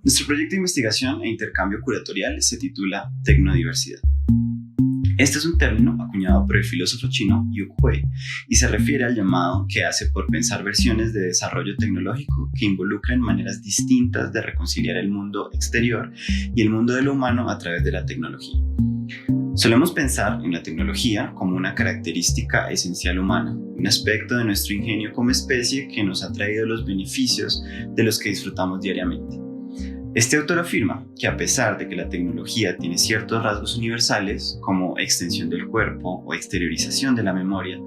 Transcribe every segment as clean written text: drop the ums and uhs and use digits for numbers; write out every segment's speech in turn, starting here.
Nuestro proyecto de investigación e intercambio curatorial se titula Tecnodiversidad. Este es un término acuñado por el filósofo chino Yu Hui y se refiere al llamado que hace por pensar versiones de desarrollo tecnológico que involucren maneras distintas de reconciliar el mundo exterior y el mundo de lo humano a través de la tecnología. Solemos pensar en la tecnología como una característica esencial humana, un aspecto de nuestro ingenio como especie que nos ha traído los beneficios de los que disfrutamos diariamente. Este autor afirma que a pesar de que la tecnología tiene ciertos rasgos universales, como extensión del cuerpo o exteriorización de la memoria,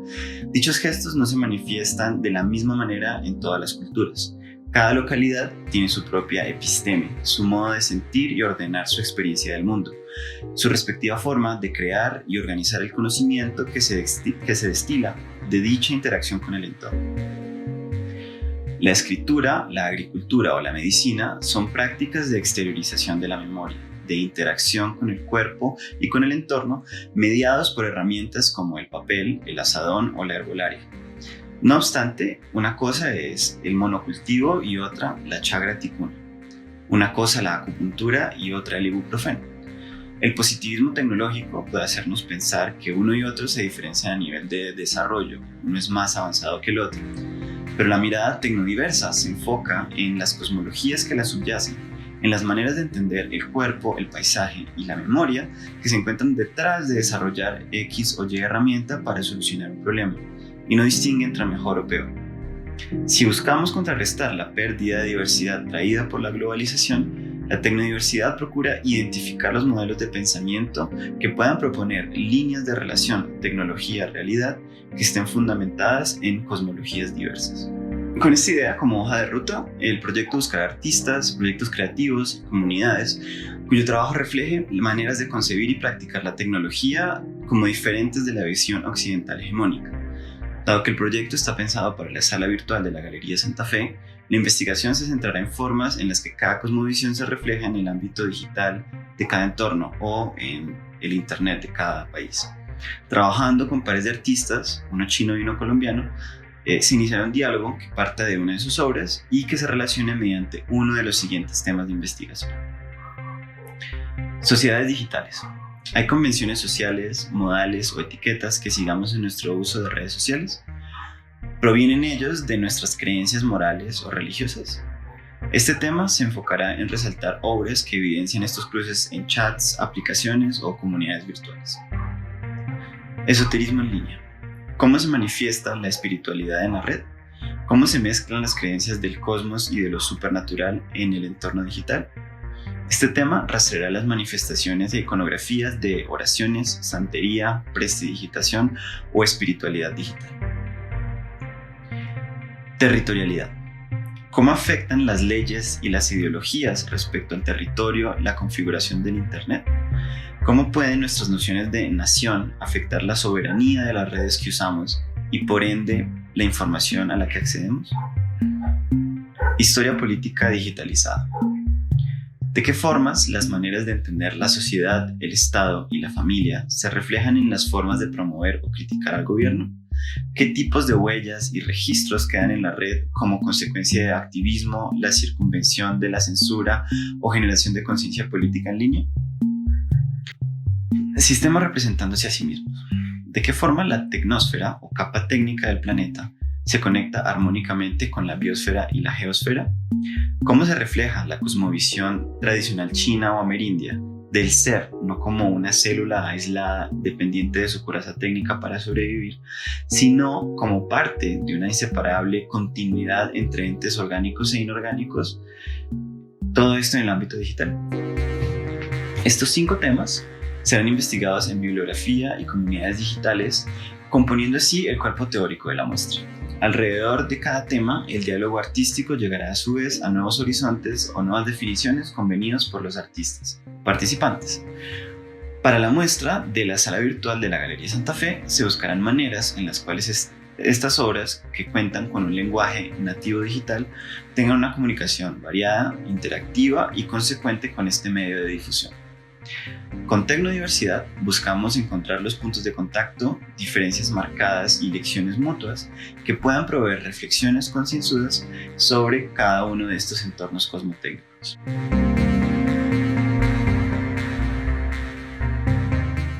dichos gestos no se manifiestan de la misma manera en todas las culturas. Cada localidad tiene su propia episteme, su modo de sentir y ordenar su experiencia del mundo, su respectiva forma de crear y organizar el conocimiento que se destila de dicha interacción con el entorno. La escritura, la agricultura o la medicina son prácticas de exteriorización de la memoria, de interacción con el cuerpo y con el entorno, mediados por herramientas como el papel, el azadón o la herbolaria. No obstante, una cosa es el monocultivo y otra la chagra ticuna. Una cosa la acupuntura y otra el ibuprofeno. El positivismo tecnológico puede hacernos pensar que uno y otro se diferencian a nivel de desarrollo, uno es más avanzado que el otro. Pero la mirada tecnodiversa se enfoca en las cosmologías que la subyacen, en las maneras de entender el cuerpo, el paisaje y la memoria que se encuentran detrás de desarrollar X o Y herramienta para solucionar un problema, y no distingue entre mejor o peor. Si buscamos contrarrestar la pérdida de diversidad traída por la globalización, la tecnodiversidad procura identificar los modelos de pensamiento que puedan proponer líneas de relación tecnología-realidad que estén fundamentadas en cosmologías diversas. Con esta idea como hoja de ruta, el proyecto buscará artistas, proyectos creativos, comunidades, cuyo trabajo refleje maneras de concebir y practicar la tecnología como diferentes de la visión occidental hegemónica. Dado que el proyecto está pensado para la sala virtual de la Galería Santa Fe, la investigación se centrará en formas en las que cada cosmovisión se refleja en el ámbito digital de cada entorno o en el Internet de cada país. Trabajando con pares de artistas, uno chino y uno colombiano, se iniciará un diálogo que parta de una de sus obras y que se relacione mediante uno de los siguientes temas de investigación. Sociedades digitales. ¿Hay convenciones sociales, modales o etiquetas que sigamos en nuestro uso de redes sociales? ¿Provienen ellos de nuestras creencias morales o religiosas? Este tema se enfocará en resaltar obras que evidencian estos cruces en chats, aplicaciones o comunidades virtuales. Esoterismo en línea. ¿Cómo se manifiesta la espiritualidad en la red? ¿Cómo se mezclan las creencias del cosmos y de lo supernatural en el entorno digital? Este tema rastreará las manifestaciones de iconografías de oraciones, santería, prestidigitación o espiritualidad digital. Territorialidad. ¿Cómo afectan las leyes y las ideologías respecto al territorio la configuración del Internet? ¿Cómo pueden nuestras nociones de nación afectar la soberanía de las redes que usamos y por ende la información a la que accedemos? Historia política digitalizada. ¿De qué formas las maneras de entender la sociedad, el Estado y la familia se reflejan en las formas de promover o criticar al gobierno? ¿Qué tipos de huellas y registros quedan en la red como consecuencia de activismo, la circunvención de la censura o generación de conciencia política en línea? Sistemas representándose a sí mismos. ¿De qué forma la tecnósfera o capa técnica del planeta se conecta armónicamente con la biosfera y la geosfera? ¿Cómo se refleja la cosmovisión tradicional china o amerindia del ser, no como una célula aislada dependiente de su coraza técnica para sobrevivir, sino como parte de una inseparable continuidad entre entes orgánicos e inorgánicos? Todo esto en el ámbito digital. Estos 5 temas serán investigados en bibliografía y comunidades digitales, componiendo así el cuerpo teórico de la muestra. Alrededor de cada tema, el diálogo artístico llegará a su vez a nuevos horizontes o nuevas definiciones convenidos por los artistas participantes. Para la muestra de la sala virtual de la Galería Santa Fe, se buscarán maneras en las cuales estas obras, que cuentan con un lenguaje nativo digital, tengan una comunicación variada, interactiva y consecuente con este medio de difusión. Con Tecnodiversidad buscamos encontrar los puntos de contacto, diferencias marcadas y lecciones mutuas que puedan proveer reflexiones concienzudas sobre cada uno de estos entornos cosmotécnicos.